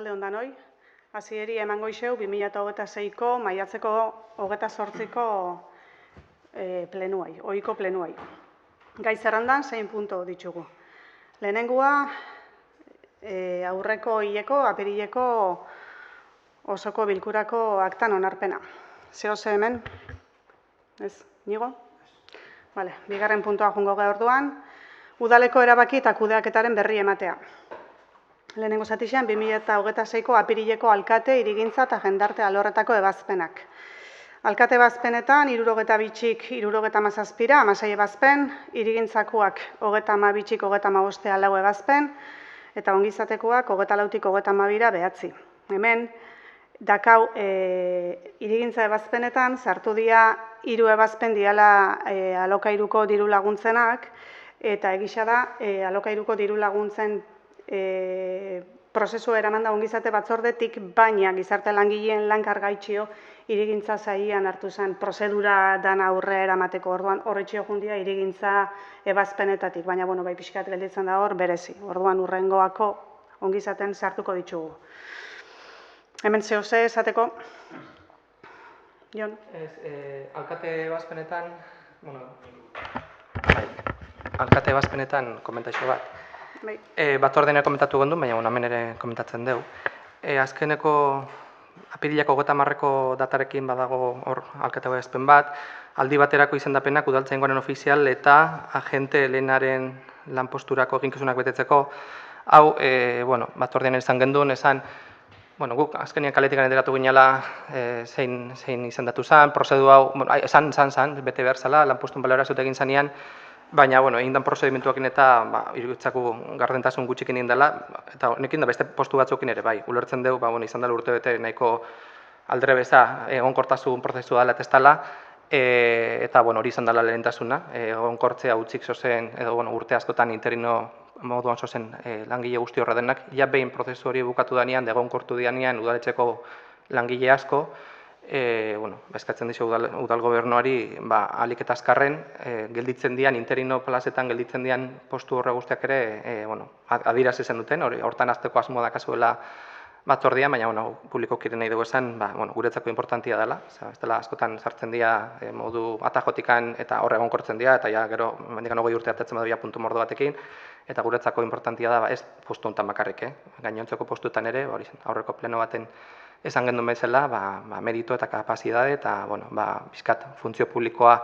Arratsalde on danoi. Hasieri emango ixeu 2026ko maiatzeko 28ko plenuai, ohiko plenuai. Gai zerrendan 6 puntu ditugu. Lehenengua aurreko hileko apirileko osoko bilkurako aktan onarpena. Zehose hemen? Ez, nigo? Vale, bigarren puntua joango gara orduan. Udaleko erabaki eta kudeaketaren berri ematea. Lehenengo zatixean 2026ko apirileko alkate, hirigintza eta jendarte alorretako ebazpenak. Alkate ebazpenetan 72tik 77, amasei ebazpen, hirigintzakoak 32tik 35 lau ebazpen, eta ongizatekoak 34tik 32 9. Hemen, dakau hirigintza ebazpenetan sartu dira 3 ebazpen diala alokairuko diru laguntzenak, eta egisa da alokairuko diru laguntzen prozesu eraman da ongizate batzordetik, baina gizarte langileen lan kargaitxio hirigintza sailean hartu zen prozedura dana aurre eramateko. Orduan horretxio jundia hirigintza ebazpenetatik, baina bai pixkat gelditzen da hor berezi. Orduan urrengoako ongizaten sartuko ditugu. Hemen zehose esateko? Jon? Alkate ebazpenetan komentaixo bat. Batzordean komentatu gondun, baina hemen ere komentatzen dugu. Azkeneko apirilako 30ko datarekin badago hor alkate ebazpen bat, aldi baterako izendapenak udaltzaingoaren ofizial eta agente helenaren lanposturako eginkizunak betetzeko. Hau, batzordean izan gendun, guk azkenian kaletik enteratu ginela zein izendatu zen, prozedu hau, esan, bete behar zela, lanpostun balorazioa egin zanean, baina, egin dan prozedimentuakin eta iruditzako gardentasun gutxikin egin dela, eta honekin da beste postu batzukin ere, ulertzen dugu, izan dela urte bete nahiko aldre beza egonkortasun prozesu dela eta ez dela, eta hori izan dela lehentasuna, egonkortzea utzik zozen, edo urte askotan interino moduan zozen langile guzti horra denak, ja behin prozesu hori bukatu danean, egonkortu danean udaletxeko langile asko, eskatzen dizu udal gobernuari ahalik eta azkarren gelditzen dian, interino plazetan gelditzen dian postu horre guztiak ere adierazi zen duten, hortan azteko asmoa dakazuela batzordia, baina publikoki nahi dugu esan, guretzako importantia dela, ez dela askotan sartzen dira modu atajotikan eta horre egonkortzen dira, eta gero mendikan 20 urte hartatzen badoia puntu mordo batekin, eta guretzako importantia da ez postu honetan bakarrik, gainontzeko postuetan ere, aurreko pleno baten esan gendun bezala, merito eta kapazidade eta bizkat funtzio publikoa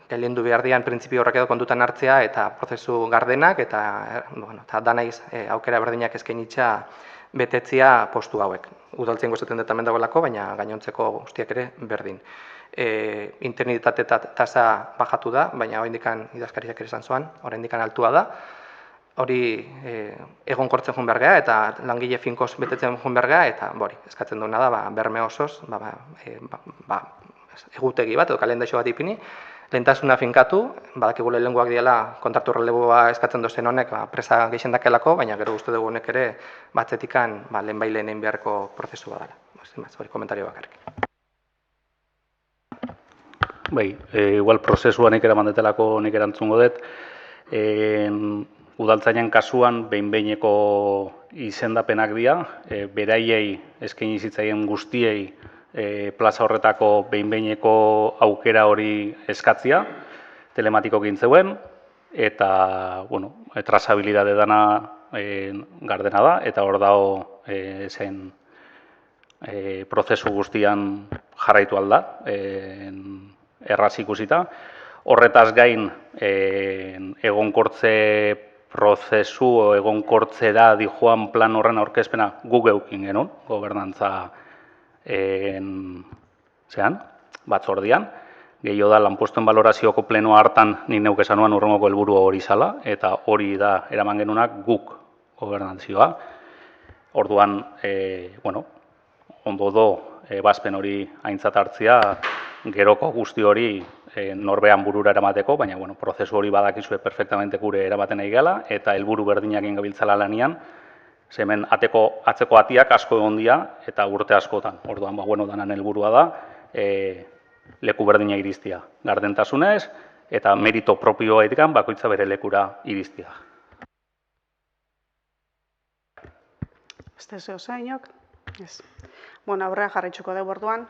geliendu behar dian printzipio horrek edo kontutan hartzea eta prozesu gardenak eta danaiz aukera berdinak eskainitza betetzea postu hauek. Udaltzaingo esaten dut hemen dagoelako, baina gainontzeko guztiak ere berdin. Internitate tasa bajatu da, baina oraindikan idazkariak ere esan zoan, oraindikan altua da. Hori egonkortzen joan behar geha eta langile finkoz betetzen joan behar geha eta eskatzen duena da berme osoz egutegi bat edo kalendaxo bat ipini, lehentasuna finkatu, badakigu lehengoak diela kontratu releboa eskatzen dozen honek presa gehien dakelako, baina gero uste dugu honek ere batzetikan lehenbailen egin beharko prozesu bat dela. Hori komentario bakarrik. Igual prozesua nik eraman detelako nik erantzungo dut. Udaltzainan kasuan behin-behineko izendapenak dira, beraiei eskaini zitzaien guztiei plaza horretako behin-behineko aukera hori eskatzia, telematiko gintzeuen, eta, trazabilidade dana gardena da, eta hor dago zen prozesu guztian jarraitu alda, erraz ikusita. Horretaz gain, egonkortze prozesu egonkortzera dijoan plan horren aurkezpena guk eukin genuen, gobernantza batzordian. Gehiago da, lanpostuen balorazioko plenoa hartan nik neuk esan nuen urrengoko helburu hori zala, eta hori da eraman genuenak guk gobernantzioa. Orduan, ondo do, ebazpen hori aintzat hartzia, geroko guzti hori norbean burura eramateko, baina prozesu hori badakizue perfectamente gure eramaten nahi gala, eta helburu berdinak gabiltzala lanian, hemen atzeko atiak asko egon dira, eta urte askotan. Orduan, danan helburua da, leku berdina iristia. Gardentasunez, eta merito propioa bakoitza bere lekura iristia. Beste zeo zeinok, ez. Bueno, aurrea jarritxuko dugu orduan.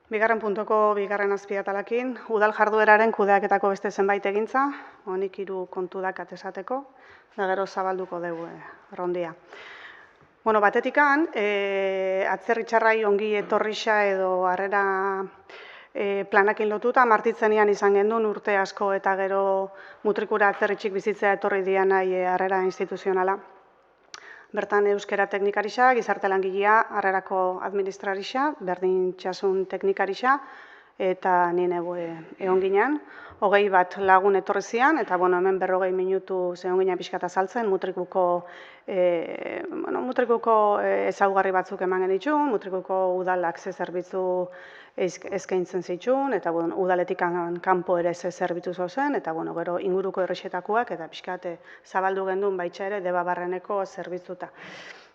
Bigarren puntuko bigarren azpiatalakin, udal jardueraren kudeaketako beste zenbait egintza, honik 3 kontu dakat esateko, da gero zabalduko dugu rondia. Bueno, batetikan, atzerritxarrai ongi etorrixa edo harrera planakin lotuta, martitzenean izan gendun urte asko eta gero mutrikura atzerritxik bizitzea etorri dian nahi harrera instituzionala. Bertan euskera teknikarisa, gizarte langilea, harrerako administrarisa, berdintxasun teknikarisa, eta nire egon ginen. 21 lagun etorri zian, eta hemen 40 minutu zeon ginen pixkata saltzen, mutrikuko ezaugarri batzuk eman genitxun, mutrikuko udalak ze zerbitzu eskaintzen zitxun, eta udaletik kanpo ere ze zerbitzu zozen, eta gero inguruko errexetakoak, eta pixkate zabaldu gendun baitxa ere debabarreneko zerbitzuta.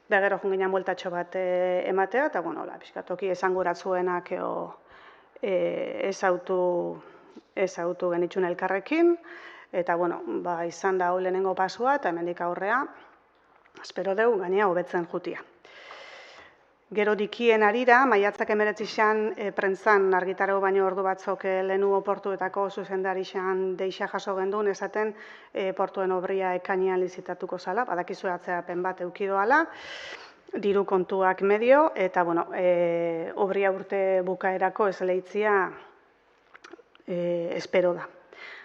Da gero junginen bueltatxo bat ematea, eta pixkatoki esanguratzuenak ezautu genitxun elkarrekin, eta izan da hau lehenengo pasua, eta hemendik aurrea, espero dugu gainea hobetzen jutia. Gero dikien arira, maiatzak 19 prentzan argitarau baino ordu batzok lehenu portuetako zuzendarixan deixa jaso gendun, esaten portuen obria ekainean lizitatuko zala, badakizu atzeapen bat eukidoala, diru kontuak medio, eta obria urte bukaerako ez leitzia espero da.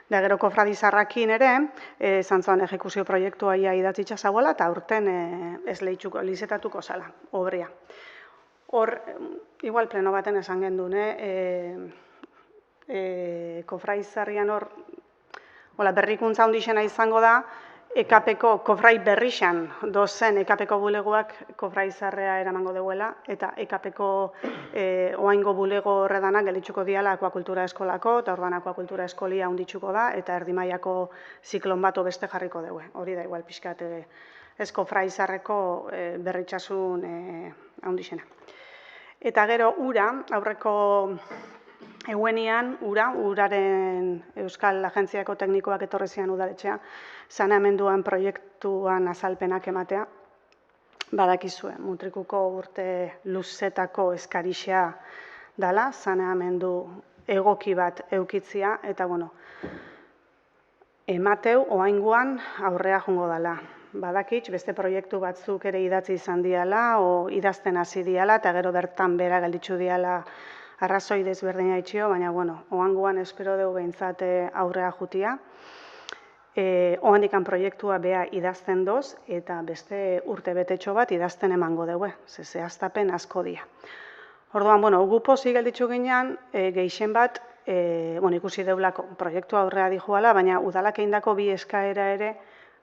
Da gero kofradizarrakin ere, zantzuan ejekuzio proiektua idatzitza zagoela, eta urten ez lehitzuko, lizitatuko zala, obria. Hor, igual pleno baten esan gendun, kofraizarrian hor, berrikuntza handixena izango da, EKPko kofrai berrixan dozen EKPko bulegoak kofraizarrea eramango duela, eta EKPko oaingo bulego horredanak gelitzuko diala akuakultura eskolako, eta orduan akuakultura eskolia handitzuko da, eta erdimaiako ziklon bat beste jarriko dugu. Hori da, igual pixkat ez kofraizarreko berritxasun handixena. Eta gero ura, aurreko eguenian, uraren Euskal Agentziako Teknikoak etorri zian udaletxea, saneamenduan proiektuan azalpenak ematea, badakizue, mutrikuko urte luzetako eskarixa dala, saneamendu egoki bat eukitzia, eta emateu oaingoan aurrea jongo dala. Badakitz, beste proiektu batzuk ere idatzi izan diala, o idazten hasi diala, eta gero bertan bera gelditzu diala arrazoi desberdina itxio, baina, oangoan espero dugu behintzat aurrea jutia. Oandikan proiektua beha idazten doz, eta beste urte betetxo bat idazten emango dugu, zehaztapen asko dia. Orduan, gu pozik gelditzu ginean, gehixen bat, ikusi deulako proiektua aurrea dijoala, baina udalak eindako bi eskaera ere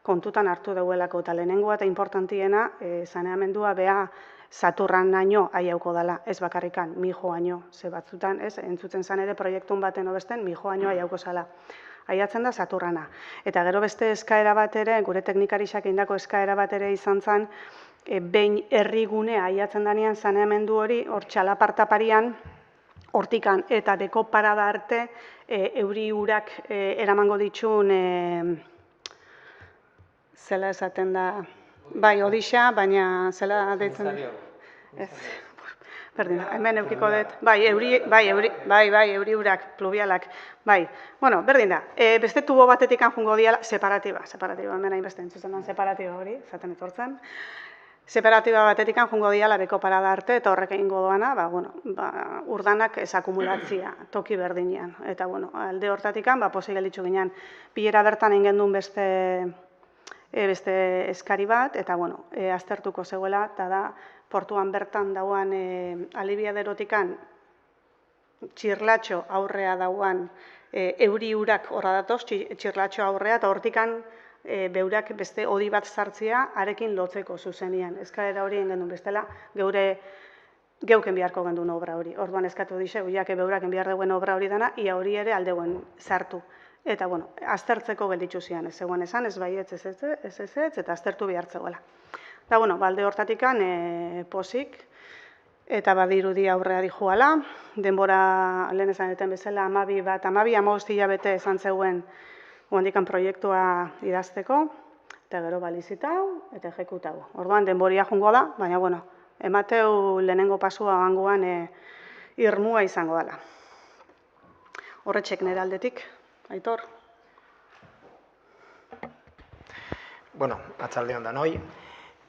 kontutan hartu duelako, eta lehenengoa eta importantiena, saneamendua beha Saturran naino aiauko dela, ez bakarrikan, mijo aino, ze batzutan, entzuten zan ere proiektun baten obesten, mijo aino aiauko zala. Aiatzen da Saturrana. Eta gero beste eskaera bat ere, gure teknikarixak indako eskaera bat ere izan zen, behin herrigune aiatzen danean saneamendu hori, hor txalapartaparian, hortikan eta deko parada arte, euri urak eramango ditxun, zela esaten da, bai, odixa, baina zela deitzen da. Berdin, hemen eukiko dut. Bai, euri urak, pluvialak, bai. Berdin da, beste tubo batetik jungo diala, separatiba, hemen hainbeste entzutzen den separatiba hori, zaten etortzen. Separatiba batetik jungo diala beko parada arte, eta horrek egingo doana, urdanak ez akumulatzia toki berdinean. Eta, alde hortatik posi gelditzu ginen, bilera bertan egin duen beste eskari bat, eta, aztertuko zegoela, eta da, portuan bertan dauan alibiaderotikan txirlatxo aurrea dauan euri urak horra datoz, txirlatxo aurrea, eta hortikan beurak beste hodi bat sartzea arekin lotzeko zuzenian. Eskaera hori egin gendun bestela, geuken beharko gendun obra hori. Orduan eskatu dixe, uiak beurak enbiar duen obra hori dana, ia hori ere aldeuen sartu. Eta, aztertzeko gelditzu zian, ez zegoen esan, ez bai ez, eta aztertu behartzegoela. Eta, balde hortatikan posik, eta badirudi aurrea dijoala, denbora lehen esan eten bezala 12 hilabete esan zegoen oandikan proiektua idazteko, eta gero balizitau, eta ejekutau. Orduan denboria jungo da, baina, bueno, emateu lehenengo pasua banguan irmua izango dela. Horretxek nire aldetik, Aitor. Bueno, atzalde hondan hoi.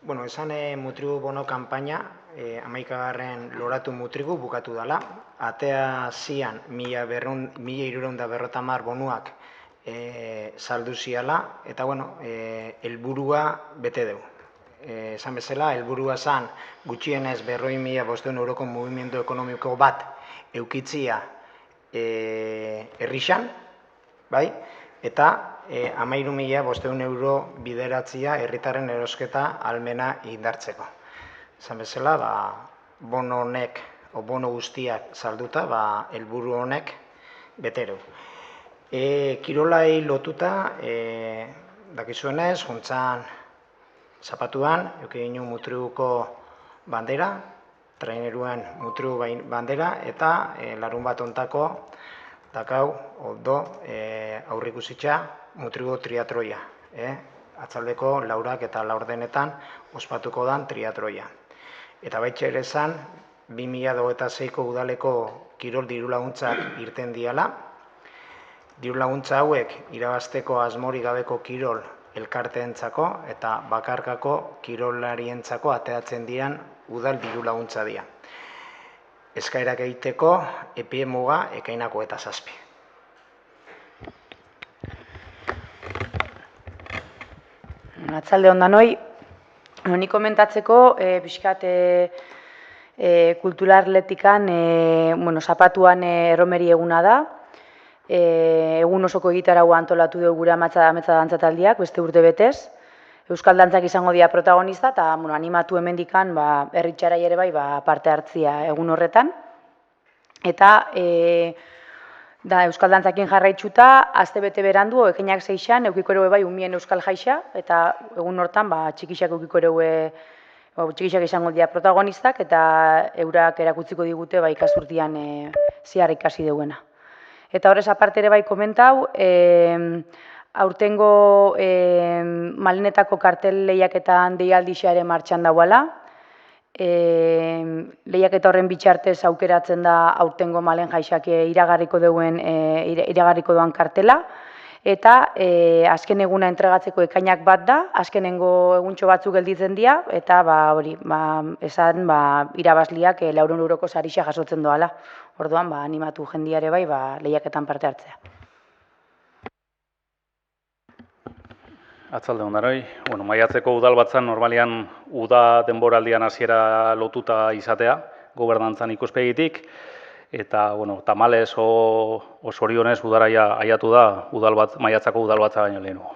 Bueno, esan mutrigu bono kanpaina, 11. loratu mutrigu bukatu dela. Atea zian 1.350 bonuak saldu ziala, eta bueno, helburua bete deu. Esan bezala, helburua zan gutxienez 40.500 euroko mugimendu ekonomiko bat eukitzia herrixan, bai? Eta 13.500 euro bideratzia herritarren erosketa almena indartzeko. Esan bezala, bono honek, o bono guztiak salduta, helburu honek beteru. Kirolai lotuta, dakizuenez, juntzan zapatuan, eukidinu mutriguko bandera, traineruen mutrigu bandera, eta larun bat ontako, dakau, odo, aurrikusitza, mutrigu triatroia. Atzaldeko laurak eta laurdenetan ospatuko dan triatroia. Eta baitxa ere zan, 2026ko udaleko kirol dirulaguntzak irten diala. Dirulaguntza hauek irabazteko asmori gabeko kirol elkarteentzako eta bakarkako kirolarientzako ateatzen dian udal dirulaguntza dira. Eskaerak egiteko epie muga ekainako eta 7. Atzalde hondan hoi, honi komentatzeko, pixkat kulturarletikan, zapatuan erromeri eguna da, egun osoko egitaragua antolatu dugu gure ametsa dantzataldiak, beste urte betez, Euskal dantzak izango dira protagonista, eta animatu hemendikan herritxarai ere bai parte hartzia egun horretan. Eta Euskal dantzakin jarraitzuta, aste bete berandu, ekainak 6an, eukiko ere bai umien Euskal jaixa, eta egun hortan txikixak eukiko ere txikixak izango dira protagonistak, eta eurak erakutziko digute ikasturtian ziar ikasi duena. Eta horrez aparte ere bai komentau, aurtengo Malenetako kartel lehiaketan deialdixa ere martxan dauala. Lehiaketa horren bitxartez aukeratzen da aurtengo Malen jaixak iragarriko doan kartela. Eta azken eguna entregatzeko ekainak bat da, azkenengo eguntxo batzuk gelditzen dira, eta esan irabazliak 400 euroko sarixa jasotzen doala. Orduan, animatu jendiare bai lehiaketan parte hartzea. Atzalde hondaroi, maiatzeko udalbatzan normalian uda denboraldian hasiera lotuta izatea, gobernantzan ikuspegitik, eta tamalez osorionez udaraia aiatu da maiatzako udalbatza baino lehenago.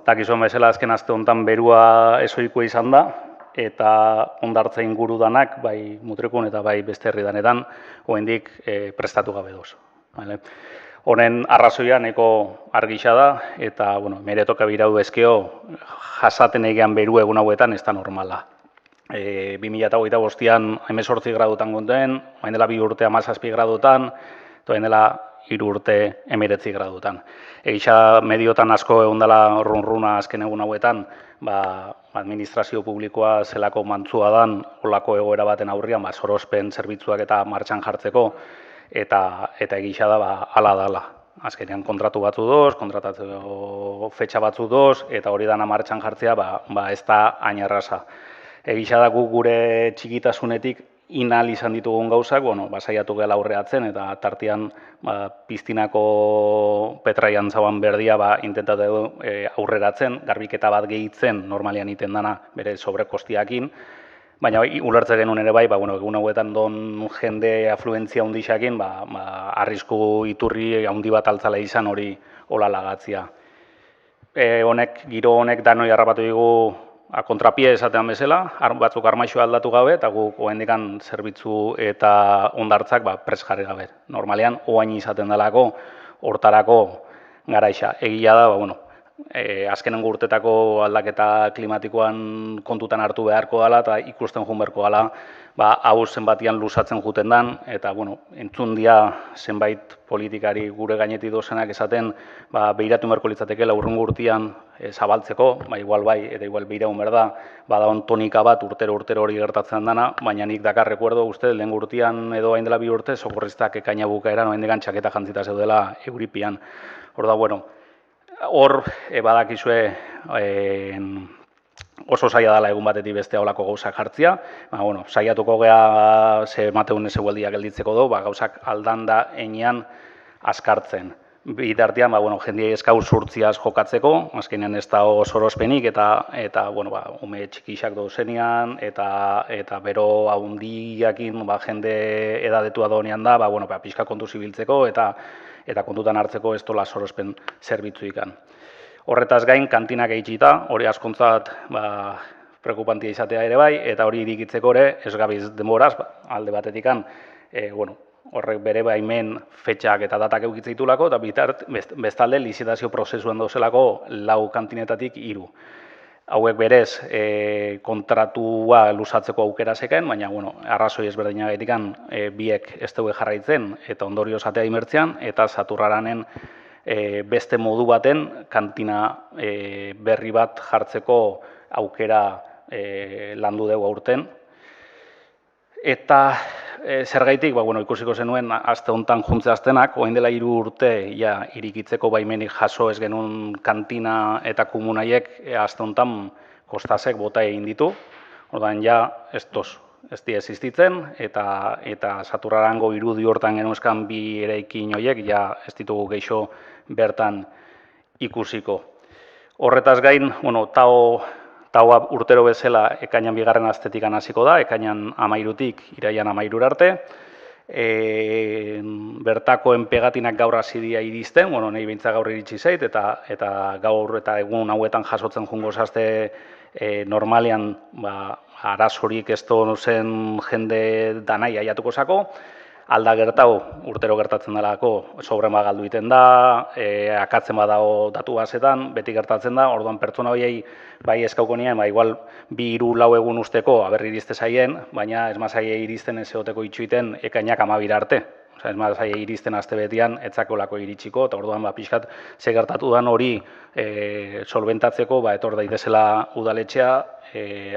Dakizuen bezala azken aste honetan berua ezoikoa izan da, eta hondartza inguru danak, bai mutrikun eta bai beste herridanetan, oraindik prestatu gabe doz. Honen arrazoia nahiko argisa da, eta meretoka birau ezkeo jasaten egean beru egun hauetan ez da normala. 2025an 18 gradutan gonten, hain dela 2 urte 17 gradutan, eta hain dela 3 urte 19 gradutan. Egisa mediotan asko egon dela runruna azken egun hauetan, administrazio publikoa zelako mantzua dan, olako egoera baten aurrian, sorospen zerbitzuak eta martxan jartzeko, eta egisa da ala dala. Azkenean kontratu batzu doz, kontratatzeko fetxa batzu doz, eta hori dana martxan jartzea ez da hain erraza. Egisa da gure txikitasunetik inal izan ditugun gauzak, saiatu gela aurreatzen, eta tartean piztinako petraian zauan berdia intentatu aurreratzen, garbiketa bat gehitzen normalian iten dana bere sobrekostiakin, baina ulertze genuen ere bai, egun hauetan don jende afluentzia hundixakin, arrisku iturri handi bat altzala izan hori hola lagatzia. Giro honek danoi harrapatu digu kontrapie esatean bezala, batzuk armaixoa aldatu gabe, eta guk oendikan zerbitzu eta ondartzak pres jarri gabe. Normalean, oain izaten delako, hortarako garaixa. Egia da, azkenengo urtetako aldaketa klimatikoan kontutan hartu beharko dela, eta ikusten joan beharko dela, hau zenbatian luzatzen juten dan, eta, entzun dia zenbait politikari gure gainetik dozenak esaten, behiratu beharko litzatekeela hurrengo urtean zabaltzeko, igual bai, eta igual behiraun behar da, badaon tonika bat urtero hori gertatzen dana, baina nik dakar rekuerdo uste, lehen urtean edo hain dela 2 urte, sokorristak ekaina bukaeran, oain degan txaketa jantzita zeudela Euripian. Hor da, hor badakizue oso zaila dela egun batetik beste holako gauzak jartzia, saiatuko gea ze mateun ezegueldia gelditzeko do, gauzak aldan da enean askartzen. Bitartean, jendiei eskau zurtziaz jokatzeko, azkenean ez da sorospenik eta ume txikixak dozenean eta bero haundiakin jende edadetua donean da, pixka kontu zibiltzeko eta kontutan hartzeko ez dola sorospen zerbitzu ikan. Horretaz gain, kantinak eitxita, hori askontzat prekupantia izatea ere bai, eta hori irikitzeko ere, ez gabiz denboraz, alde batetikan, horrek bere baimen fetxak eta datak eukitzeitulako, eta bestalde lizitazio prozesuan dozelako 4 kantinetatik 3. Hauek berez kontratua luzatzeko aukera zeken, baina arrazoi ezberdinagatikan biek ez dugu jarraitzen eta ondorio zatea imertzean, eta Saturraranen beste modu baten kantina berri bat jartzeko aukera landu dugu aurten. Eta zergaitik, ikusiko zenuen aste hontan juntze aztenak, oain dela 3 urte irikitzeko baimenik jaso ez genuen kantina eta komunaiek aste hontan kostasek bota egin ditu. Ordan ez di existitzen eta Saturrarango irudi hortan genuzkan 2 eraikin horiek ez ditugu geixo bertan ikusiko. Horretaz gain, taua urtero bezala ekainan 2. astetikan hasiko da, ekainan 13-tik iraian 13 arte. Bertakoen pegatinak gaur hasi dira iristen, nahi behintzat gaur iritsi zait, eta gaur eta egun hauetan jasotzen jungo zazte normalean arazorik ez zen jende danai aiatuko zako, alda gertau urtero gertatzen delako sobren galdu iten da, akatzen badago datu bazetan, beti gertatzen da, orduan pertsona horiei bai eskauko nien, igual 2-4 egun usteko aberri iriste zaien, baina ez mazaie iristen ez egoteko itxuiten ekainak 12 arte. Ez mazaie iristen aste betian, etzakolako iritsiko, eta orduan pixkat ze gertatu dan hori solventatzeko, etor daitezela udaletxea,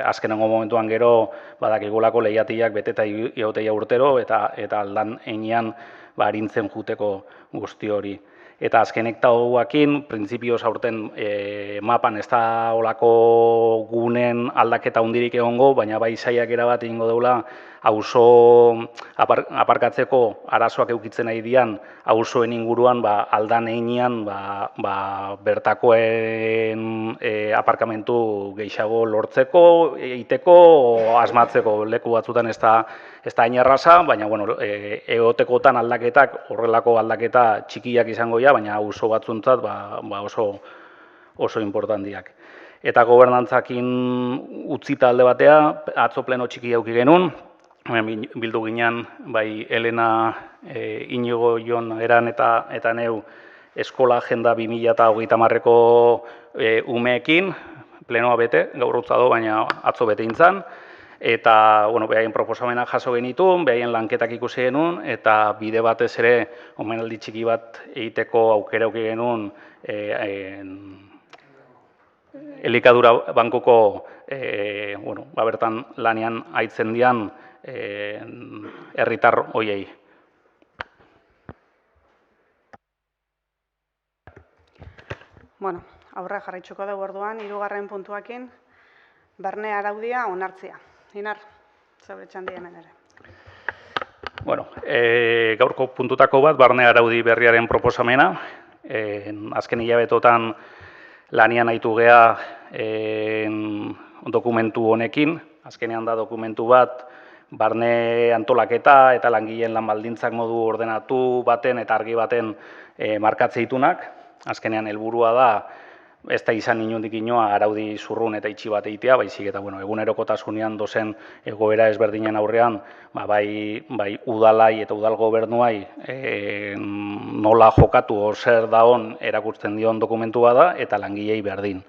azkenengo momentuan gero badakigulako lehiatiak beteta ioteia urtero eta aldan enean harintzen juteko guzti hori. Eta azkenek tauakin, printzipioz aurten mapan ez da olako gunen aldaketa hundirik egongo, baina bai saiak erabat egingo deula auzo aparkatzeko arazoak eukitzen nahi dian auzoen inguruan aldan eginean bertakoen aparkamentu gehiago lortzeko, eiteko, asmatzeko leku batzutan ez da hain erraza, baina egotekotan aldaketak, horrelako aldaketa txikiak izango ja, baina auzo batzuntzat oso importantiak. Eta gobernantzakin utzita alde batea, atzo pleno txiki jauki genuen, bildu ginen bai Elena, Inigo, Jon, Eran eta neu eskola agenda 2030ko umeekin, plenoa bete, gaur utzado, baina atzo bete intzan, eta behaien proposamena jaso genitun, behaien lanketak ikusi genuen, eta bide batez ere omenaldi txiki bat egiteko aukera auki genuen elikadura bankuko bertan lanean aitzen dian herritar hoiei. Aurra jarraitzuko dugu orduan, 3. puntuakin, barne araudia onartzea. Inar, zaure txandia hemen ere. Gaurko puntutako bat, barne araudi berriaren proposamena. Azken hilabetotan lanian aitu gea dokumentu honekin. Azkenean da dokumentu bat, barne antolaketa eta langileen lan baldintzak modu ordenatu baten eta argi baten markatzeitunak. Azkenean helburua da, ez da izan inondik inoa araudi zurrun eta itxi bat egitea, baizik eta egunerokotasunean dozen egoera ezberdinen aurrean, bai udalai eta udal gobernuai nola jokatu o zer daon erakusten dion dokumentua da eta langilei berdin.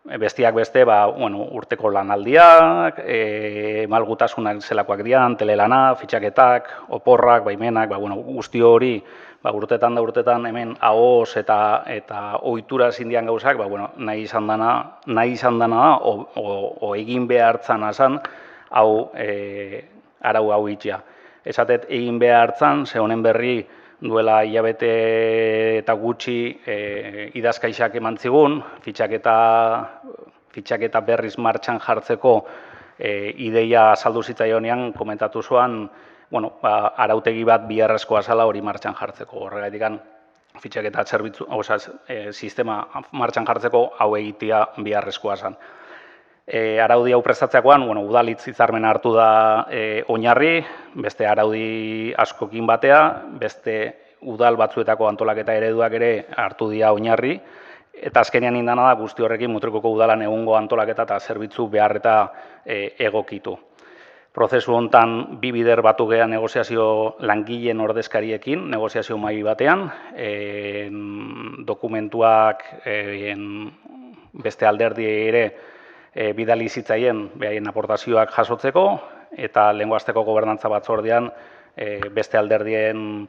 bestiak beste, urteko lanaldiak, malgutasunak zelakoak dian, telelana, fitxaketak, oporrak, baimenak, guzti hori, urtetan da urtetan hemen ahoz eta ohitura zindian gauzak, nahi izan dana da, o egin behartzan azan, arau hau itxia. Esatet egin behartzan, ze honen berri duela hilabete eta gutxi idazkaixak eman zigun, fitxaketa berriz martxan jartzeko ideia azaldu zitzaionean komentatu zuan, arautegi bat biharrezkoa zala hori martxan jartzeko. Horregatik fitxaketa sistema martxan jartzeko hau egitea biharrezkoa zen. Araudi hau prestatzeakoan, udalitz hitzarmena hartu da oinarri, beste araudi askokin batea, beste udal batzuetako antolaketa ereduak ere hartu dira oinarri, eta azkenean indana da guzti horrekin Mutrikoko udalan egungo antolaketa eta zerbitzu behar eta egokitu. Prozesu hontan bi bider batu geha negoziazio langileen ordezkariekin, negoziazio mahai batean, dokumentuak beste alderdi ere bidali zitzaien behaien aportazioak jasotzeko, eta lehengo asteko gobernantza batzordean beste alderdien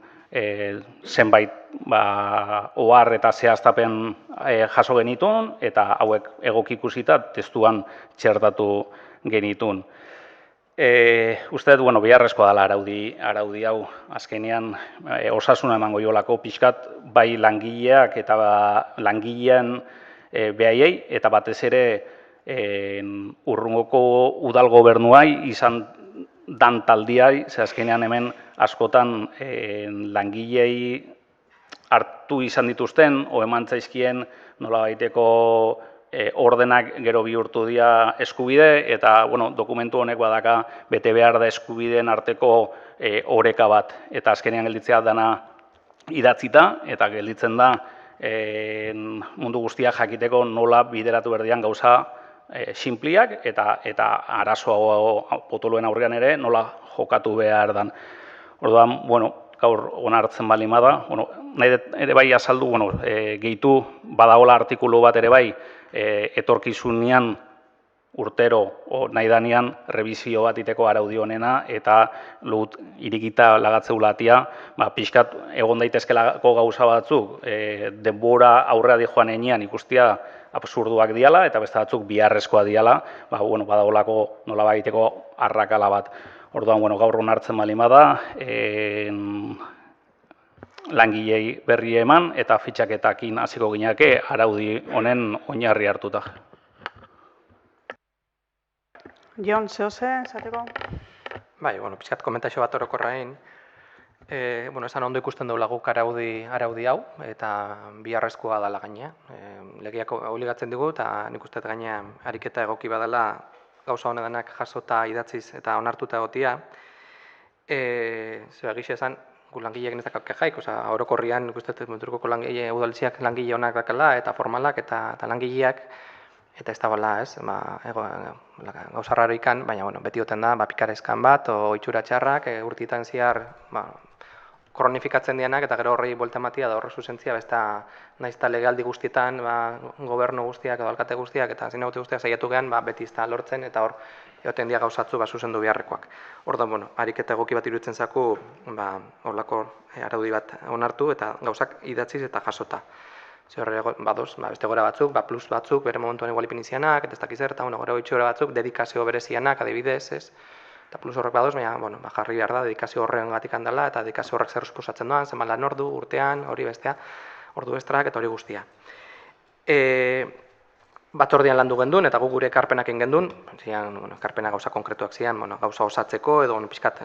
zenbait ohar eta zehaztapen jaso genitun, eta hauek egoki ikusita testuan txertatu genitun. Uste dut, biharrezkoa dela araudi hau, azkenean osasuna emango jolako pixkat bai langileak eta langileen behaiei, eta batez ere urrungoko udal gobernuai izan dan taldiai, ze azkenean hemen askotan langilei hartu izan dituzten, o eman zaizkien nola baiteko ordenak gero bihurtu dira eskubide, eta dokumentu honek badaka bete behar da eskubideen arteko oreka bat, eta azkenean gelditzea dana idatzita, eta gelditzen da mundu guztiak jakiteko nola bideratu berdian gauza sinpliak eta arazoa potoloen aurrean ere nola jokatu behar dan. Orduan, gaur onartzen bali bada, nahi ere bai azaldu, gehitu badagola artikulu bat ere bai, etorkizunean urtero nahi danean revizio bat iteko araudi honena, eta lut irikita lagatzeulatia, pixkat egon daitezkelako gauza batzuk, denbora aurrea di joan enean ikustia absurduak diala, eta beste batzuk biharrezkoa diala, badagolako nola baiteko arrakala bat. Orduan, gaur onartzen bali bada, langilei berri eman, eta fitxaketakin hasiko gineke araudi honen oinarri hartuta. Jon, zehose, esateko? Bai, pixkat komentazio bat orokorrain. Esan ondo ikusten duela guk araudi hau, eta biharrezkoa dela gaina. Legeak obligatzen digu, eta nik uste gaina ariketa egoki badala gauza honedanak jasota idatziz eta onartuta egotia. Zer egixe esan, gu langileak ez dakak kejaik, orokorrian nik uste Mutrikoko udaltziak langile honak dakala, eta formalak, eta langileak, eta ez da bala, gauza raro ikan, baina beti oten da, pikarezkan bat, o itxura txarrak, urtitan ziar, kronifikatzen dianak, eta gero horrei buelta ematia da horre zuzentzia, nahiz eta legealdi guztietan, gobernu guztiak edo alkate guztiak, eta zinegute guztiak saiatu gehan, beti ez da lortzen, eta hor, egoten dia gauzatzu zuzendu beharrekoak. Orduan, ariketa egoki bat iruditzen zaku, horlako araudi bat onartu, eta gauzak idatziz eta jasota. Zer badoz, beste gora batzuk, plus batzuk, bere momentuan igualipin izianak, eta ez dakizer, eta gora itxura batzuk, dedikazio berezianak, adibidez, ez? Eta plus horrek badoz, baina jarri behar da, dedikazio horren gatik handala, eta dedikazio horrek zer suposatzen doan, zenbat lan ordu, urtean, hori bestea, ordu estrak, eta hori guztia. Batzordean landu gendun, eta gu gure ekarpenak gendun, ekarpena gauza konkretuak zian, gauza osatzeko, edo pixkat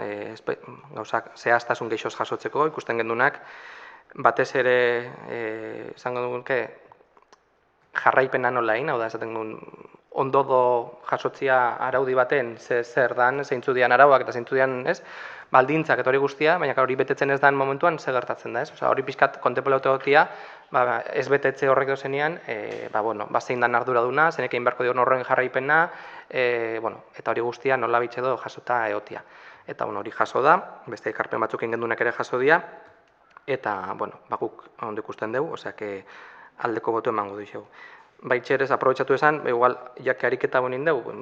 gauzak zehaztasun geixoz jasotzeko, ikusten gendunak, batez ere, izango dugunke, jarraipena nolain, hau da, esaten duen, ondodo jasotzia araudi baten zer dan, zeintzu dian arauak eta zeintzu dian, ez, baldintzak eta hori guztia, baina hori betetzen ez dan momentuan zer gertatzen da, ez? Hori pixkat kontemplatu egotia, ez betetze horrek dozenean, zein dan arduraduna, zenekein beharko dion horren jarraipena, eta hori guztia nola bitxe do jasota egotia. Eta hori jaso da, beste ekarpen batzuk ingendunak ere jaso dira, eta, guk ondo ikusten dugu, oseak aldeko botu emango dugu. baitxerez aprobetxatu esan, igual, jake ariketa bonin dugu,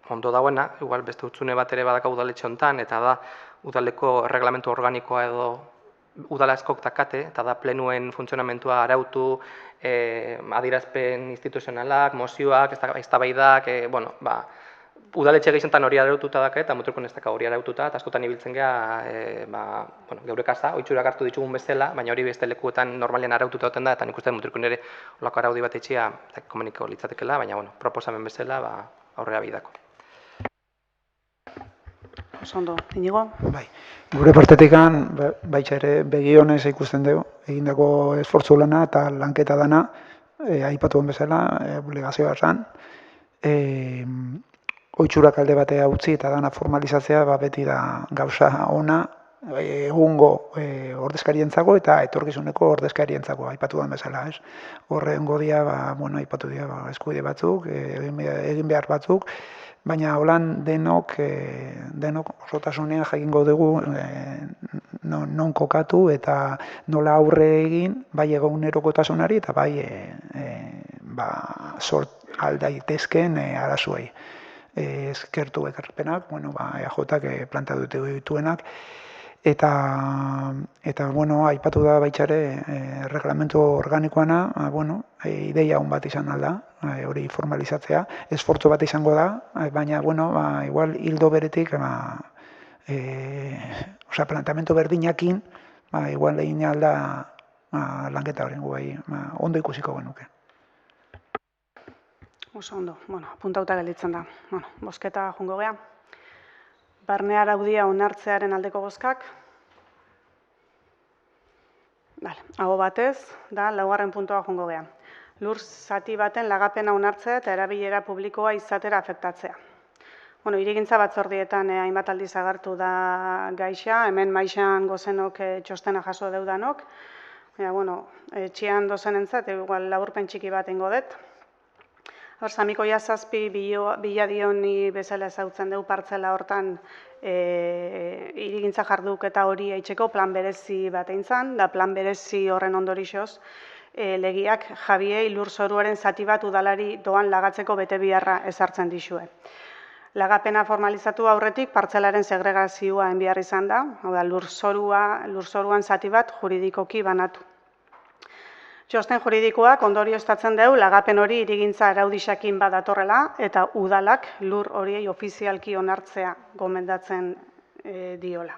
ondo dagoena, igual beste utzune bat ere badaka udaletxe honetan, eta da udaleko erreglamentu organikoa edo udala eskok dakate, eta da plenuen funtzionamentua arautu, adierazpen instituzionalak, mozioak, eztabaidak, udaletxe gehizentan hori araututa daka eta muturkun ez daka hori araututa, eta askotan ibiltzen geha, geure kasa, oitxurak hartu ditugun bezala, baina hori beste lekuetan normalean araututa oten da, eta nik uste muturkun ere olako araudi bat etxia komuniko litzatekela, baina proposamen bezala aurrera bidako. Osondo, Inigo? Bai, gure partetikan baitxa ere begionez ikusten dugu, egindako esfortzu lana eta lanketa dana, aipatuen bezala, obligazioa esan, oitxurak alde batea utzi eta dana formalizatzea beti da gauza ona, egungo ordezkarientzako eta etorkizuneko ordezkarientzako, aipatu den bezala, ez? Horrengo dia, aipatu dira eskuide batzuk, egin behar batzuk, baina holan denok osotasunean jakingo dugu non kokatu eta nola aurre egin, bai egunerokotasunari eta bai sort aldaitezken arazoei. Eskertu ekarpenak, EAJak plantatu dituenak, eta aipatu da baitxare reglamentu organikoana, ideia hon bat izan alda, hori formalizatzea, esfortzu bat izango da, baina, igual hildo beretik, plantamentu berdinakin, igual egin alda lanketa horrengo ondo ikusiko genuke. Oso ondo, apuntauta gelditzen da. Bozketa jungo gea. Barne araudia onartzearen aldeko bozkak. Aho batez, da, laugarren puntua jungo gea. Lur zati baten lagapena onartzea eta erabilera publikoa izatera afektatzea. Hirigintza batzordietan hainbat aldiz agertu da gaixa, hemen maixan gozenok txostena jaso deudanok. Etxian dozenentzat, igual laburpen txiki bat ingo dut. Samiko jazazpi biladioni bezala ezautzen dugu partzela hortan hirigintza jarduketa hori eitzeko plan berezi bat eintzan, da plan berezi horren ondorixoz legiak jabiei lurzoruaren zati bat udalari doan lagatzeko bete biharra ezartzen dixue. Lagapena formalizatu aurretik partzelaren segregazioa enbiar izan da, lurzoruan zati bat juridikoki banatu. Txosten juridikoak ondorioztatzen dugu lagapen hori hirigintza araudisakin badatorrela eta udalak lur horiei ofizialki onartzea gomendatzen diola.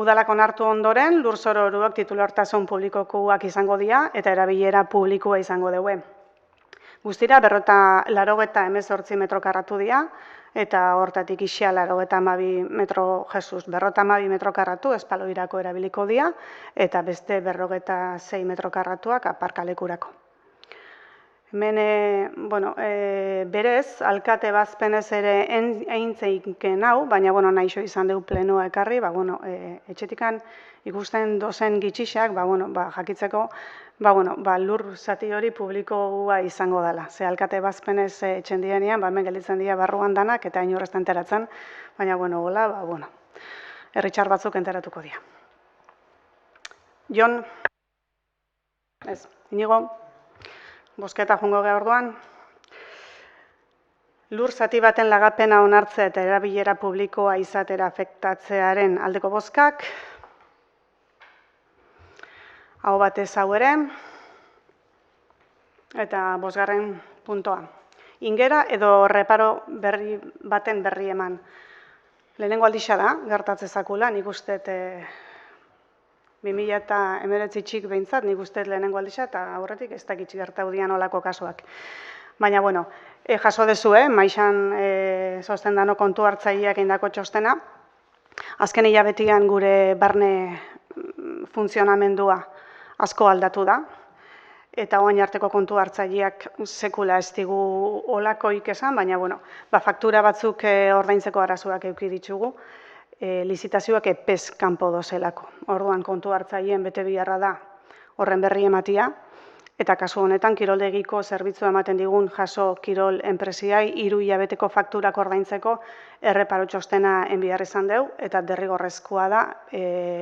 Udalak onartu ondoren lurzoruak titulartasun publikokoak izango dira eta erabilera publikoa izango dugu. Guztira 488 metro karratu dira eta hortatik isia 92 metro metro karratu espaloirako erabiliko dira eta beste 46 metro karratuak aparkalekurako. Hemen, berez, alkate bazpenez ere eintzeiken hau, baina naixo izan dugu plenoa ekarri, etxetikan ikusten dozen gitxixak, jakitzeko, lur zati hori publikoa izango dela. Ze alkate bazpenez etxen dienean, hemen gelditzen dira barruan danak, eta inorrezta enteratzen, baina, hola, herritxar batzuk enteratuko dira. Jon? Ez, Inigo? Bozketa jungo geha orduan. Lur zati baten lagapena onartzea eta erabilera publikoa izatera afektatzearen aldeko bozkak. Aho batez hau ere. Eta bosgarren puntoa. Ingera edo reparo baten berri eman. Lehenengo aldixa da, gertatzezakula, nik uste 2019 behintzat, nik uste lehenengo aldixa, eta aurretik ez dakitz gertaudian olako kasuak. Baina, jaso dezu, maixan zosten dano kontu hartzaileak indako txostena. Azken hilabetian gure barne funtzionamendua asko aldatu da, eta oain arteko kontu hartzaileak sekula ez digu olakoik esan, baina, faktura batzuk ordaintzeko arazoak eduki ditugu, lizitazioak epez kanpo dozelako. Orduan kontu hartzaileen bete biharra da horren berri ematia, eta kasu honetan kiroldegiko zerbitzua ematen digun jaso kirol enpresiai 3 hilabeteko fakturak ordaintzeko erreparo txostena enbiar izan dugu, eta derrigorrezkoa da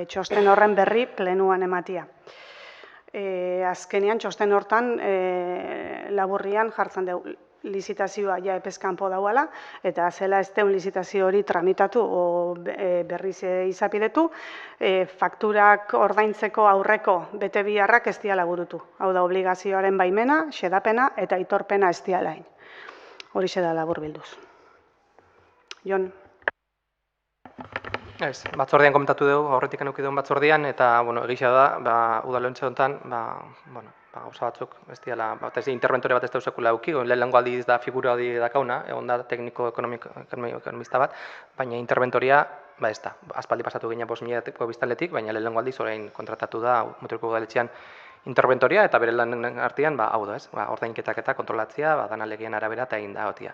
txosten horren berri plenuan ematia. azkenean txosten hortan laburrian jartzen dugu lizitazioa ja epeskanpo dauala, eta zela ez deun lizitazio hori tramitatu o berriz izapidetu, fakturak ordaintzeko aurreko bete biharrak ez diala burutu. Hau da, obligazioaren baimena, xedapena eta aitorpena ez dialain. Hori da labur bilduz. Jon? Ez, batzordean komentatu dugu, aurretik eduki dugun batzordean, eta, egisa da, udalontxe honetan, gauza batzuk, ez diala, interventore bat ez da sekula auki, lehenengo aldiz da figura hori dakauna, egon da tekniko-ekonomista bat, baina interventoria, ez da, aspaldi pasatu ginen 5.000 biztanletik, baina lehenengo aldiz orain kontratatu da Mutrikuko udaletxean interventoria, eta bere lan artean, hau da, ordainketak eta kontrolatzea, dana legeen arabera eta egin da hotia.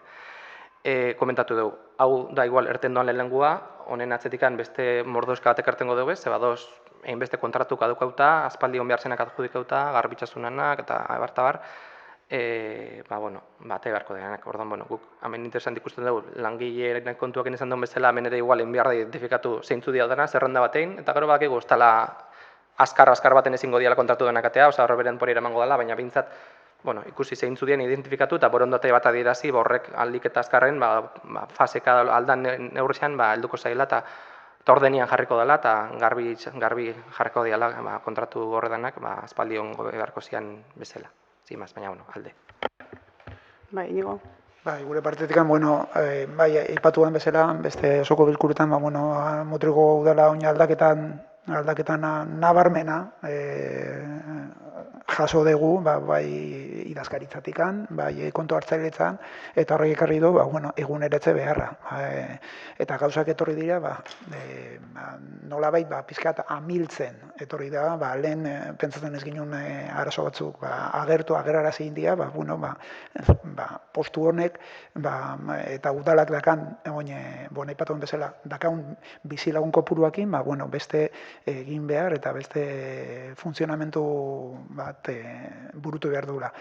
Komentatu dugu, hau da igual erten doan lehenengua, honen atzetikan beste mordoska batek ertengo dugu, zeba doz, egin beste kontratu kadukauta, aspaldi hon behar zenak adjudikauta, garbitxasunanak eta abartabar, bate beharko denak. Orduan, guk hemen interesant ikusten dugu, langileen kontuak izan duen bezala, hemen ere igual egin behar da identifikatu zeintzu dio dena, zerrenda batein, eta gero bakigu, ez dela azkar baten ezingo diala kontratu denak atea, oza horreberen pori eramango dela, baina bintzat, ikusi zeintzu dien identifikatu eta borondate bat adierazi, horrek aldik eta azkarren, faseka aldan neurrian, helduko zaila eta ordenian jarriko dela eta garbi jarriko diala kontratu horredanak aspaldi ongo beharko zian bezala. Zimaz, baina, alde. Bai, Inigo? Gure partetik, ipatu den bezala, beste osoko bilkuretan, Mutriko udala oin aldaketan nabarmena jaso dugu, bai idazkaritzatikan, bai kontu hartzailetzan, eta horrek ekarri du, eguneratze beharra. Eta gauzak etorri dira, nolabait pixkat amiltzen etorri da, lehen pentsatzen ez ginen arazo batzuk agerarazi india, postu honek, eta udalak dakan, aipatu bezala, dakaun bizilagun kopuruakin, beste egin behar eta beste funtzionamentu bat burutu behar duela.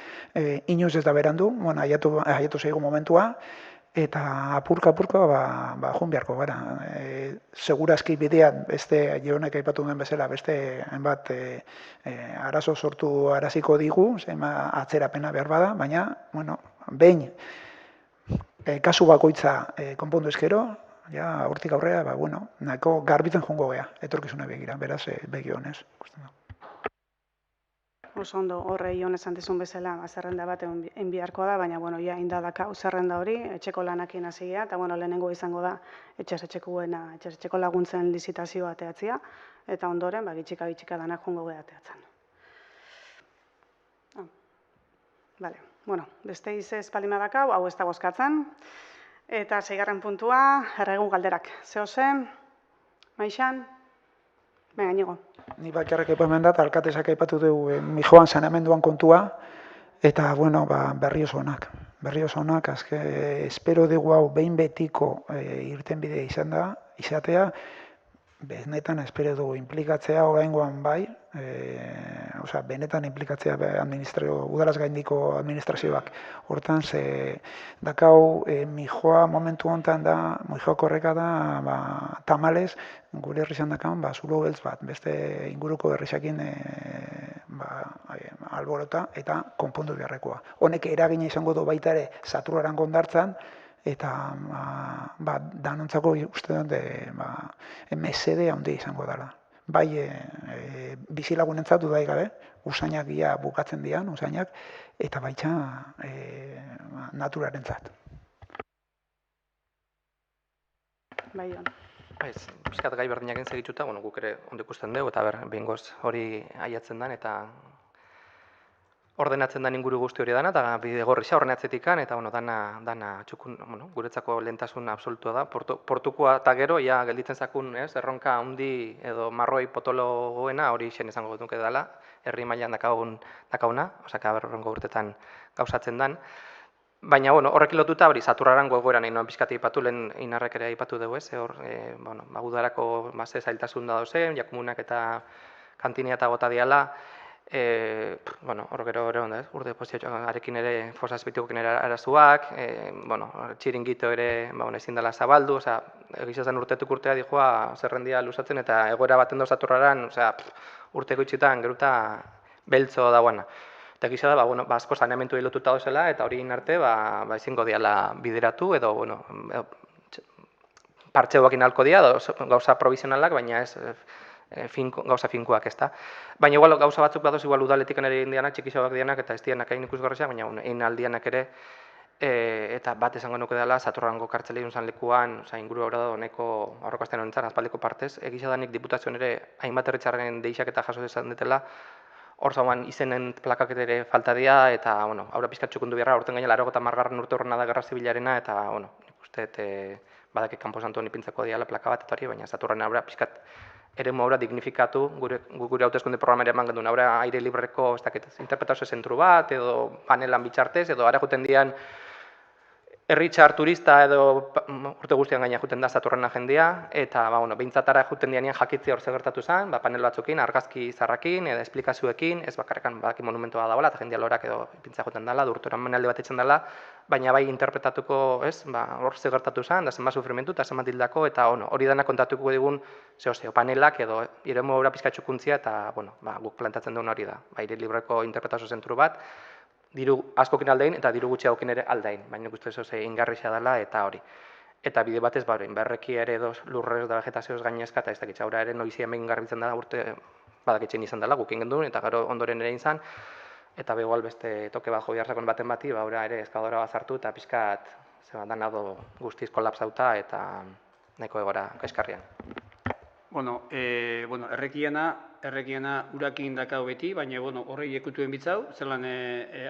Inoiz ez da berandu, aiatu zaigu momentua, eta apurka joan beharko gara. Segurazki bidean, beste Jonek aipatu den bezala, beste hainbat arazo sortu araziko digu, atzerapena behar bada, baina, behin, kasu bakoitza konpondu ezkero, hortik aurrera, nahiko garbitzen joango gea, etorkizuna begira, beraz, begionez. Oso ondo, horre Jon esan dizun bezala, zerrenda bat enbiarko da, baina, ja, indadakau zerrenda hori, etxeko lanakin hasia, eta, lehenengo izango da, etxeko laguntzen lizitazioa ateatzia, eta ondoren, gitxika danak joango gea ateatzen. Beste izez palima dakau, hau ez da bozkatzen, eta 6. puntua, erregun galderak. Zehozen, Maixan, Inigo. Ni bakarrik aipamen dat, alkatesak aipatu dugu mijoan saneamenduan kontua, eta, berri oso onak. Berri oso onak, espero dugu hau behin betiko irtenbide izatea, benetan espero dugu implikatzea oraingoan bai, benetan implikatzea udalaz gaindiko administrazioak. Hortan, dakau mijoa momentu honetan da, mijoa korreka da, tamalez, gure herri izan dakan, zulo beltz bat, beste inguruko herrizakin alborota eta konpondu beharrekoa. Honek eragina izango du baita ere saturaran gondartzan, eta danontzako uste dut mesede handi izango dela. Bai bizilagunentzat dudai gabe, usainak ia bukatzen dian, usainak, eta baita naturarentzat. Bai, Jon. Piskat gai berdinak entzegituta, guk ere ondo ikusten dugu, eta behingoz hori aiatzen den, eta ordenatzen den inguru guzti hori dana, eta bide gorrisa ordenatzetikan, eta dana txukun, guretzako lehentasun absolutua da. Portukoa eta gero, gelditzen zakun, erronka handi edo marroi potologoena, hori isen izango duke dela, herri mailan dakauna, osaka berrongo urtetan gauzatzen den. Baina, horrek lotuta, saturaran gogoeran egin pizkati ipatu, lehen inarrek ere ipatu dugu, udarako zailtasun da dozen, jakumunak eta kantinea eta gota diala, hor gero onda, urde pozioarekin ere, fosazpitikokin ere arazuak, txiringito ere ezin dela zabaldu, egizazan urtetuk urtea dijoa zerrendia luzatzen eta egoera baten dauz aturraran, urteko itxitan geruta beltzo dagoena. Eta gisa da, asko saneamentu lotuta dozela, eta hori arte, ezingo diala bideratu, edo, partxeuakin halko dira, gauza provisionalak, baina ez gauza finkoak, ez da. Baina igual gauza batzuk badoz, igual udaletik ere indianak, txikixoak dianak, eta ez dianak hain ikusgarriak, baina egin aldianak ere, eta bat esango nuke dela, Saturrango kartzela zan lekuan, inguru hori da honeko aurrokazten honetan, azpaldeko partez, egisa danik diputazioan ere hainbat herritzarren deixak eta jaso dezan ditela, hor zauan izenen plakak ere falta dira, eta aurra pizkat txukundu beharra, horten gainela 80. urte horrena da Gerra Zibilarena, eta nik uste badakik kanpo santuan ipintzeko diala plaka bat eta hori, baina Saturren aurra pizkat eremu aurra dignifikatu, gure hauteskunde programera eman genduen, aurra aire libreko interpretazio zentru bat, edo panelan bitxartez, edo ara juten dian herritxar turista edo urte guztian gaina juten da Saturrena jendia, eta behintzatara juten dianean jakitzea hor gertatu zen, panel batzukin, argazki zarrakin, edo esplikazioekin, ez bakarrekan badaki monumentua dagoela, eta jendia lorak edo pintza juten dela, durturan menalde bat etxen dela, baina bai interpretatuko, hor gertatu zen, da zenbat sufrimentu eta zenbat hildako, eta hori dena kontatuko digun panelak edo iremu aurra pizkatxukuntzia, eta guk plantatzen duen hori da, aire libreko interpretazio zentru bat, diru askokin aldein eta diru gutxiagokin ere aldain, baina nik uste ingarrixea dela eta hori. Eta bide batez, berreki ere lurrez da vegetazioz gainezka, eta ez dakitza aurra ere noizia megin garbitzen dela urte badakitzen izan dela, gukin genduen, eta gero ondoren ere izan, eta begoal beste toke bat jo biharzakon baten bati, aurra ere eskadora bat zartu, eta pixkat, dana guztiz kolapsauta, eta nahiko egora kaiskarrian. Errekiena urakin dakau beti, baina horrei ekutuen bitzau, zelan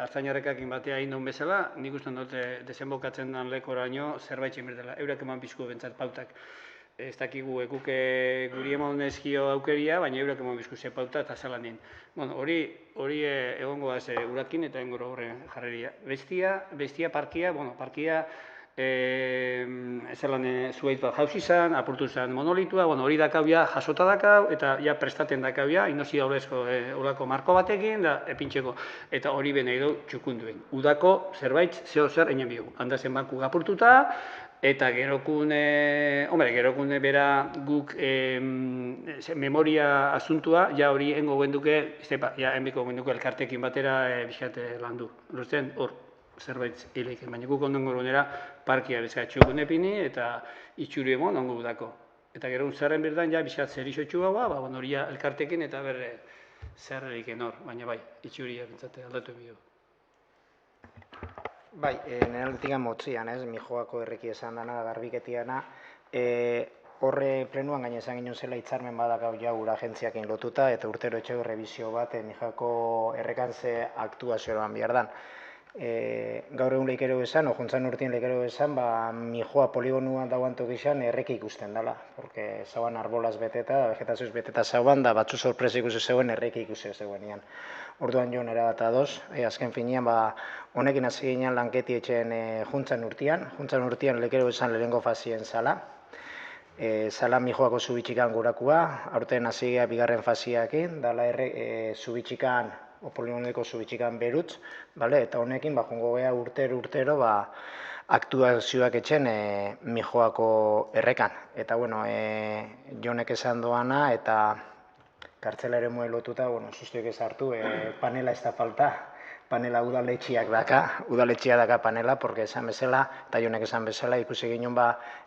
hartzainarrekakin batea indun bezala, nik uste dute desenbokatzen den lekoraino zerbait dela, eurak eman bizku bentsat pautak. Ez dakigu ekuke guri emon ezkio aukeria, baina eurak eman bizku ze pauta eta zelan nien. Hori egongo da urakin eta engoro horren jarreria. Bestia parkia, zelan zuait bat jauz izan, apurtu zen monolitua, hori dakau ja jasota dakau, eta ja prestaten dakau ja, inozi haurezko olako marko batekin, da epintxeko, eta hori bene edo txukunduen. Udako zerbait, zeo zer egin bihu. Handazen banku apurtuta, eta gerokune bera guk memoria asuntua, ja hori engo genduke, ja enbiko genduke elkartekin batera bizkate landu. Hor, zerbait hileiken, baina guk onden goronera parkia bezatxukun epini eta itxuri emon ongo udako. Eta gero zerren birdan, ja, bizkat zer isotxua hori elkartekin eta berre zerreriken hor, baina bai, itxuria bintzate aldatu bio. Bai, nire aldetik motzian, Mijoako erreki esan dana, garbiketiana, horre plenuan gaina esan ginen zela hitzarmen badakau ja gure agentziakin lotuta, eta urtero etxego revizio bat Mijoako errekantze aktuazioan behar dan. Gaur egun leikero esan, juntzan urtien leikero esan, Mijoa poligonuan dauantok izan erreki ikusten dela, porque zauan arbolaz beteta, vegetazioz beteta zauan, da batzu sorpresa ikusi zegoen erreki ikusi zegoen. Orduan joan erabat adoz, azken finean, honekin hasi ginen lanketi etxen juntzan urtian leikero esan lehenengo fazien zala, zala Mijoako zubitxikan gurakua, aurten hasi gara bigarren faziakin, dala zubitxikan, poligoneko zubitxikan berutz, eta honekin jongo geha urtero aktuazioak etxen Mijoako errekan. Eta, jonek esan doana eta kartzela ere mue lotuta, sustuek ezartu, panela ez da falta, panela udaletxiak daka panela, porque esan bezala, eta jonek esan bezala, ikusi ginen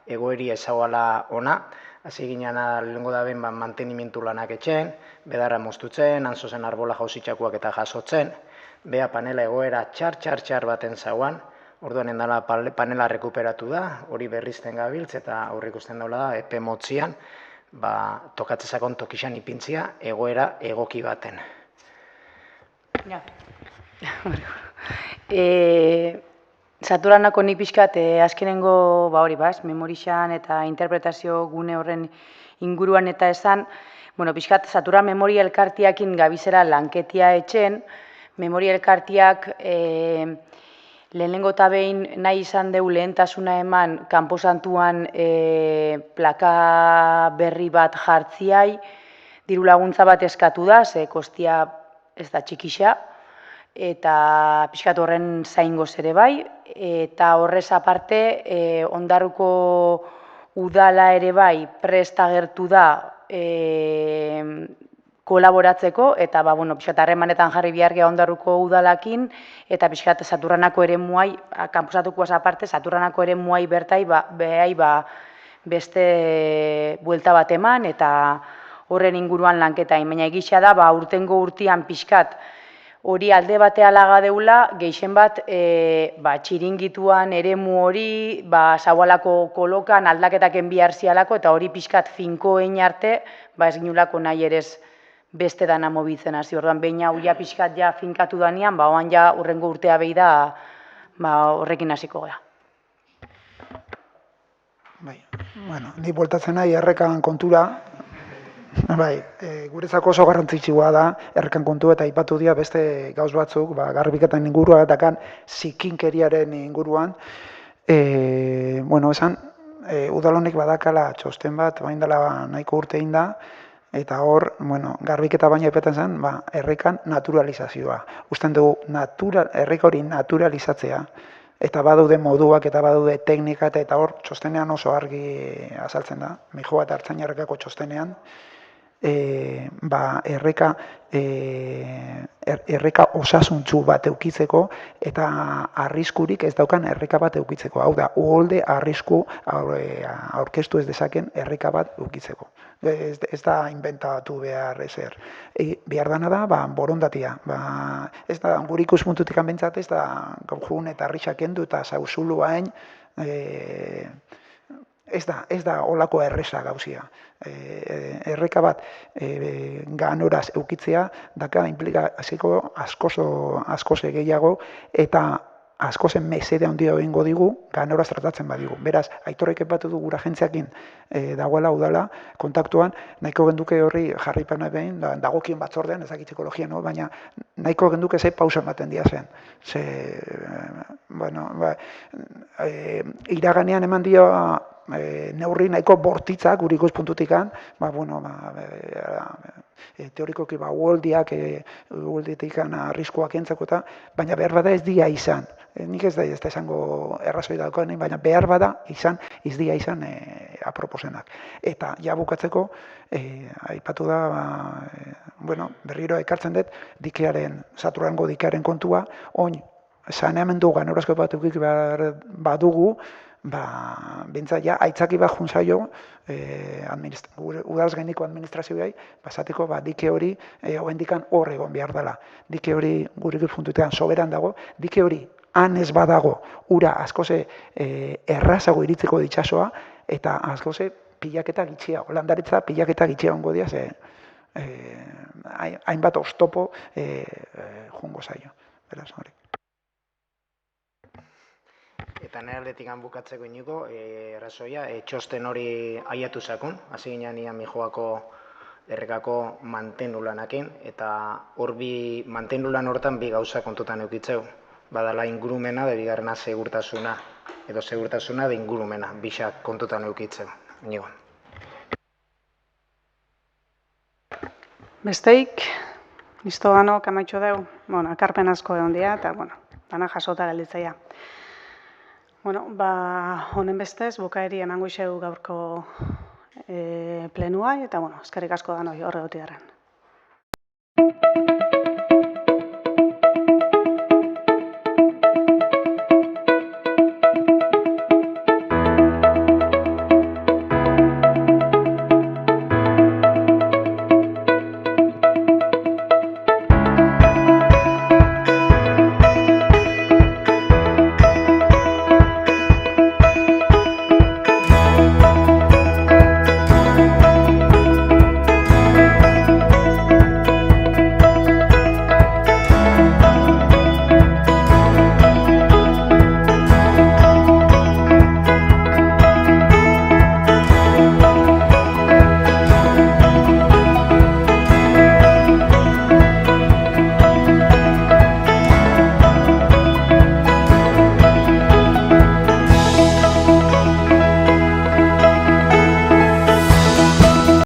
egoeri ezauala ona, hasi ginen lehenko da ben mantenimentu lanak etxen, bedarra moztutzen, antzozen arbola jauzitxakuak eta jasotzen, beha panela egoera txar baten zauan, orduan endala panela rekuperatu da, hori berrizten gabiltz eta aurrik usten daula da, epe motzian, tokatzezakon tokixan ipintzia egoera egoki baten. Saturanako nik pixkat azkenengo memorixan eta interpretazio gune horren inguruan eta esan, pixkat Saturan memoria elkartiakin gabizera lanketia etxen, memoria elkartiak lehenengo eta behin nahi izan deu lehentasuna eman kanposantuan plaka berri bat jartziai, diru laguntza bat eskatu da, ze kostia ez da txikixa, eta pixkat horren zaingoz ere bai, eta horrez aparte Ondarruko udala ere bai prest agertu da kolaboratzeko, eta pixkat harremanetan jarri behar geha Ondarruko udalakin, eta pixkat Saturranako eremuai, kanposatukoaz aparte, Saturranako eremuai bertai, behai beste buelta bat eman, eta horren inguruan lanketain. Baina egisa da, urtengo urtean pixkat, hori alde batea laga deula, gehien bat txiringituan eremu hori, Zabalako kolokan aldaketak enbiar zialako, eta hori pixkat finko egin arte, ez ginulako nahi erez beste dana mobitzen hasi. Orduan, behin hau ja pixkat ja finkatu danean, oan ja urrengo urtea behi da horrekin hasiko gara. Ni bueltatzen nahi errekan kontura, guretzako oso garrantzitsua da errekan kontua eta aipatu dira beste gauz batzuk, garbiketan ingurua eta zikinkeriaren inguruan. Esan, udalonek badakala txosten bat, bain dela nahiko urte egin da, eta hor, garbiketa baina epetan zen, errekan naturalizazioa. Usten dugu, erreka hori naturalizatzea, eta badude moduak, eta badude teknika, eta hor, txostenean oso argi azaltzen da, Mijoa eta Artzainarrekako txostenean, erreka osasuntsu bat eukitzeko eta arriskurik ez daukan erreka bat eukitzeko. Hau da, uholde arrisku aurkeztu ez dezaken erreka bat eukitzeko. Ez da inventatu behar ezer. Behar dana da, borondatia. Ez da, gure ikuspuntutik bentsat, ez da gaujun eta arrisak kendu eta zauzuluain ez da olako erresa gauzia. Erreka bat ganoraz eukitzea, daka implikaziko askoze gehiago eta askozen mesede handia egingo digu ganoraz tratatzen badigu. Beraz, Aitorrek epatu du gura agentziakin dagoela udala kontaktuan, nahiko genduke horri jarripena behin, dagokien batzordean, ez dakit psikologia, baina nahiko genduke ze pausa ematen dia zen. Iraganean eman dio neurri nahiko bortitzak gure ikuspuntutikan, teorikoki uholditik arriskoak entzako eta, baina behar bada ez dia izan. Nik ez da esango errazoi daukoen, baina behar bada izan, ez dia izan aproposenak. Eta ja bukatzeko, aipatu da, berriro ekartzen dut, Saturrango dikearen kontua, oin, saneamendu ganorazko bat eukik badugu, bintzat, ja, aitzaki bat junzaio, udalaz gainiko administrazioai, basateko, dike hori, hoendikan hor egon behar dela. Dike hori, gure ikuspuntuetan soberan dago, dike hori, han ez badago, ura askoze errazago iritzeko ditxasoa, eta askoze pilaketa gitxia, holandaritza pilaketa gitxia ongo dia, hainbat oztopo jungo zaio. Beraz, hori. Eta nire aldetik bukatzeko inigo, errazoia, txosten hori aiatu zakun, hasi ginen Mijoako errekako mantendu lanakin, eta hor mantendu lan hortan bi gauza kontutan eukitzeu. Badala ingurumena, de bigarrena segurtasuna, edo segurtasuna de ingurumena, bisak kontutan eukitzeu. Inigo. Besteik, listo gano, kamaitxo deu, akarpen asko egon dira, eta, dana jasota gelditzaia. Honen bestez, bukaeri emango iseu gaurko plenua, eta, eskerrik asko danoi horre goti darren.